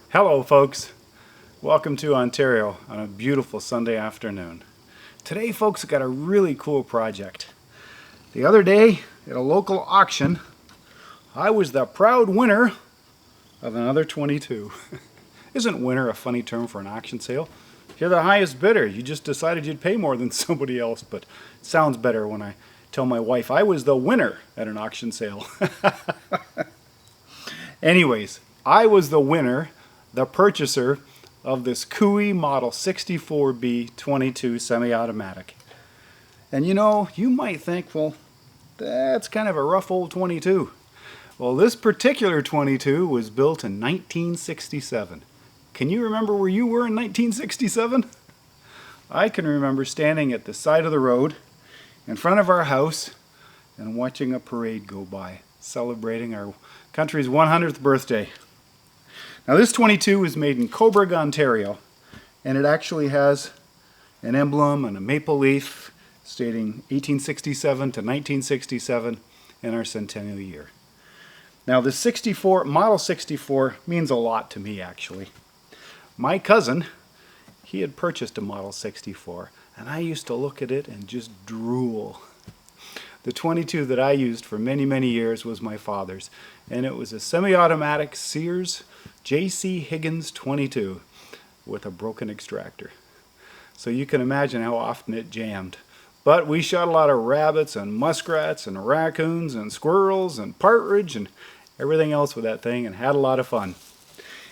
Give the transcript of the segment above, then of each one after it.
Hello folks, welcome to Ontario on a beautiful Sunday afternoon. Today folks, I got a really cool project. The other day at a local auction, I was the proud winner of another 22. Isn't winner a funny term for an auction sale? You're the highest bidder, you just decided you'd pay more than somebody else, but it sounds better when I tell my wife I was the winner at an auction sale. Anyways, I was the winner, the purchaser of this Cooey Model 64B 22 semi-automatic. And you know, you might think, well, that's kind of a rough old 22. Well, this particular 22 was built in 1967. Can you remember where you were in 1967? I can remember standing at the side of the road in front of our house and watching a parade go by, celebrating our country's 100th birthday. Now this 22 was made in Cobourg, Ontario, and it actually has an emblem and a maple leaf stating 1867 to 1967 in our centennial year. Now the 64, Model 64 means a lot to me actually. My cousin, he had purchased a Model 64 and I used to look at it and just drool. The 22 that I used for many years was my father's, and it was a semi-automatic Sears J.C. Higgins 22 with a broken extractor. So you can imagine how often it jammed. But we shot a lot of rabbits and muskrats and raccoons and squirrels and partridge and everything else with that thing and had a lot of fun.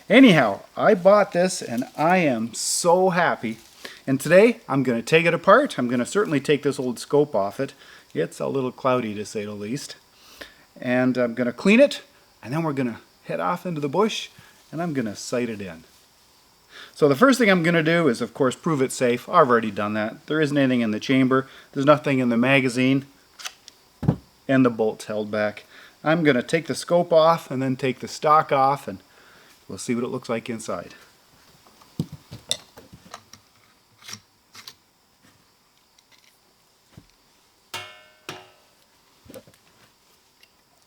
Anyhow, I bought this and I am so happy. And today I'm going to take it apart. I'm going to certainly take this old scope off it. It's a little cloudy to say the least. And I'm going to clean it, and then we're going to head off into the bush, and I'm going to sight it in. So the first thing I'm going to do is, of course, prove it safe. I've already done that. There isn't anything in the chamber. There's nothing in the magazine, and the bolt's held back. I'm going to take the scope off, and then take the stock off, and we'll see what it looks like inside.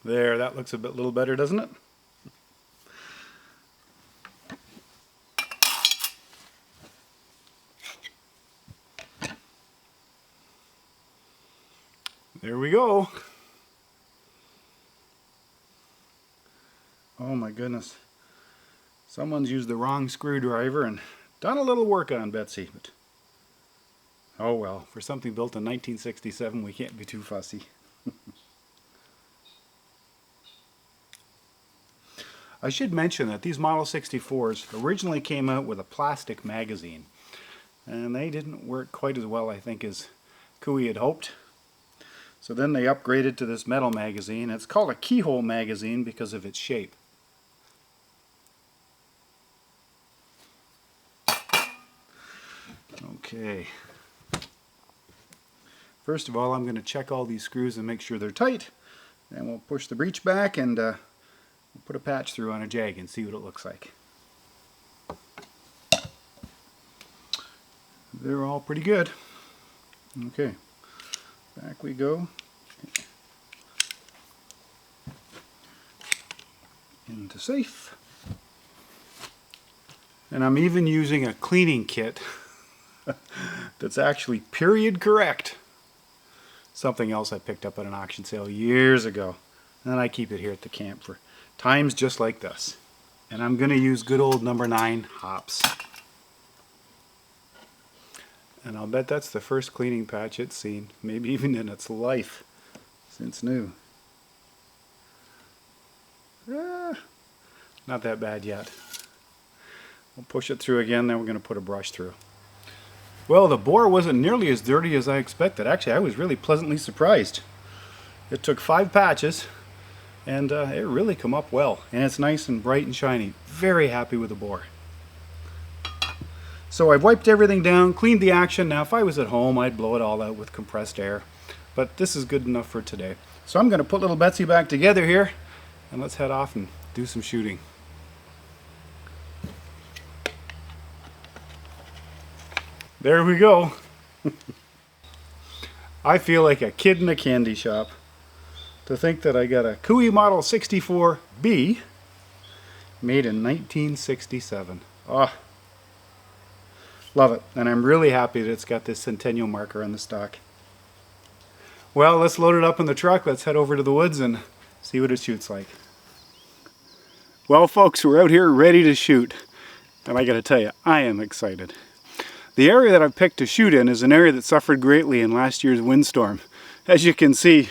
There, that looks a little better, doesn't it? There we go. Oh my goodness. Someone's used the wrong screwdriver and done a little work on Betsy. But oh well, for something built in 1967, we can't be too fussy. I should mention that these Model 64s originally came out with a plastic magazine, and they didn't work quite as well, I think, as Cooey had hoped. So then they upgraded to this metal magazine. It's called a keyhole magazine because of its shape. Okay. First of all, I'm going to check all these screws and make sure they're tight. Then we'll push the breech back and we'll put a patch through on a jag and see what it looks like. They're all pretty good. Okay, back we go. Into safe. And I'm even using a cleaning kit that's actually period correct. Something else I picked up at an auction sale years ago. And I keep it here at the camp for times just like this. And I'm going to use good old number 9 hops. And I'll bet that's the first cleaning patch it's seen, maybe even in its life, since new. Not that bad yet. We'll push it through again, then we're going to put a brush through. Well, the bore wasn't nearly as dirty as I expected. Actually, I was really pleasantly surprised. It took 5 patches. And it really come up well, and it's nice and bright and shiny. Very happy with the bore. So I've wiped everything down, cleaned the action. Now if I was at home, I'd blow it all out with compressed air, but this is good enough for today. So I'm going to put little Betsy back together here, and let's head off and do some shooting. There we go. I feel like a kid in a candy shop to think that I got a Cooey Model 64B Made in 1967. Oh, love it. And I'm really happy that it's got this centennial marker on the stock. Well, let's load it up in the truck. Let's head over to the woods and see what it shoots like. Well, folks, we're out here ready to shoot. And I gotta tell you, I am excited. The area that I've picked to shoot in is an area that suffered greatly in last year's windstorm. As you can see,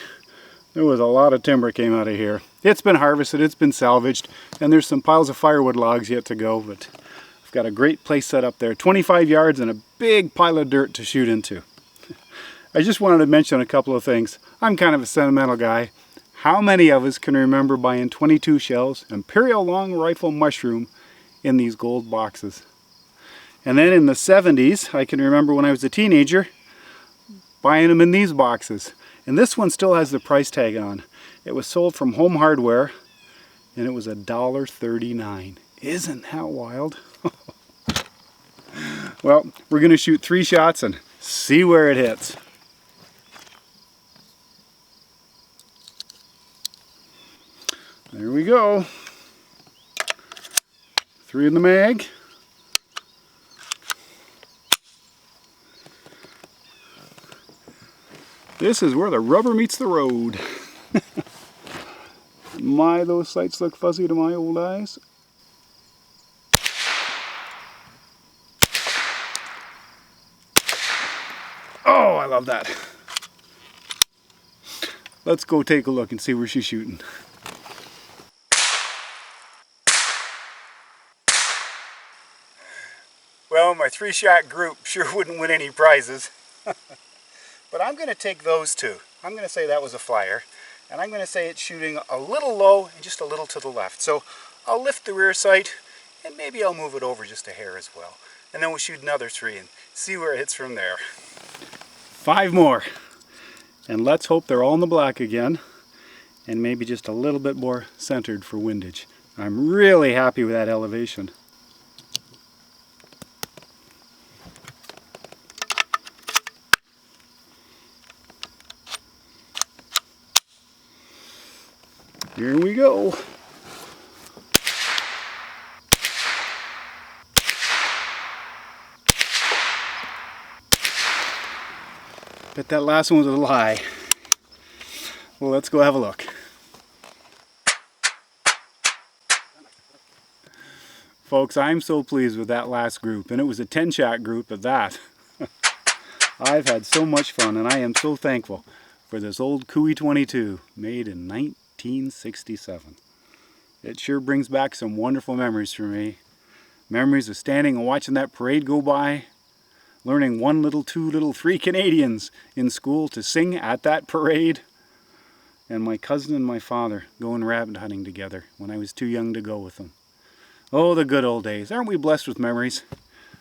there was a lot of timber came out of here. It's been harvested, it's been salvaged, and there's some piles of firewood logs yet to go, but I've got a great place set up there. 25 yards and a big pile of dirt to shoot into. I just wanted to mention a couple of things. I'm kind of a sentimental guy. How many of us can remember buying 22 shells, Imperial Long Rifle Mushroom, in these gold boxes? And then in the 70s, I can remember when I was a teenager, buying them in these boxes. And this one still has the price tag on. It was sold from Home Hardware, and it was $1.39. Isn't that wild? Well, we're going to shoot 3 shots and see where it hits. There we go. 3 in the mag. This is where the rubber meets the road. My, those sights look fuzzy to my old eyes. Oh, I love that. Let's go take a look and see where she's shooting. Well, my 3-shot group sure wouldn't win any prizes. But I'm going to take those 2. I'm going to say that was a flyer. And I'm going to say it's shooting a little low and just a little to the left. So I'll lift the rear sight and maybe I'll move it over just a hair as well. And then we'll shoot another 3 and see where it hits from there. 5 more. And let's hope they're all in the black again. And maybe just a little bit more centered for windage. I'm really happy with that elevation. Here we go. Bet that last one was a lie. Well, let's go have a look. Folks, I'm so pleased with that last group, and it was a 10-shot group at that. I've had so much fun, and I am so thankful for this old Cooey 22 made in 1967. It sure brings back some wonderful memories for me. Memories of standing and watching that parade go by, learning 1 little, 2 little, 3 Canadians in school to sing at that parade, and my cousin and my father going rabbit hunting together when I was too young to go with them. Oh, the good old days. Aren't we blessed with memories?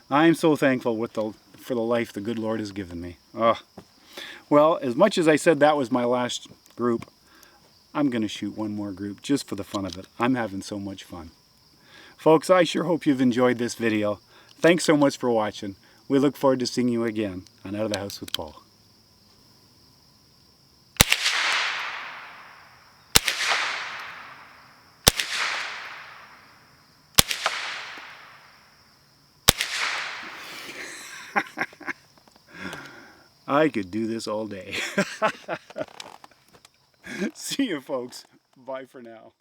I'm so thankful for the life the good Lord has given me. Oh. Well, as much as I said that was my last group, I'm going to shoot 1 more group just for the fun of it. I'm having so much fun. Folks, I sure hope you've enjoyed this video. Thanks so much for watching. We look forward to seeing you again on Out of the House with Paul. I could do this all day. See you, folks. Bye for now.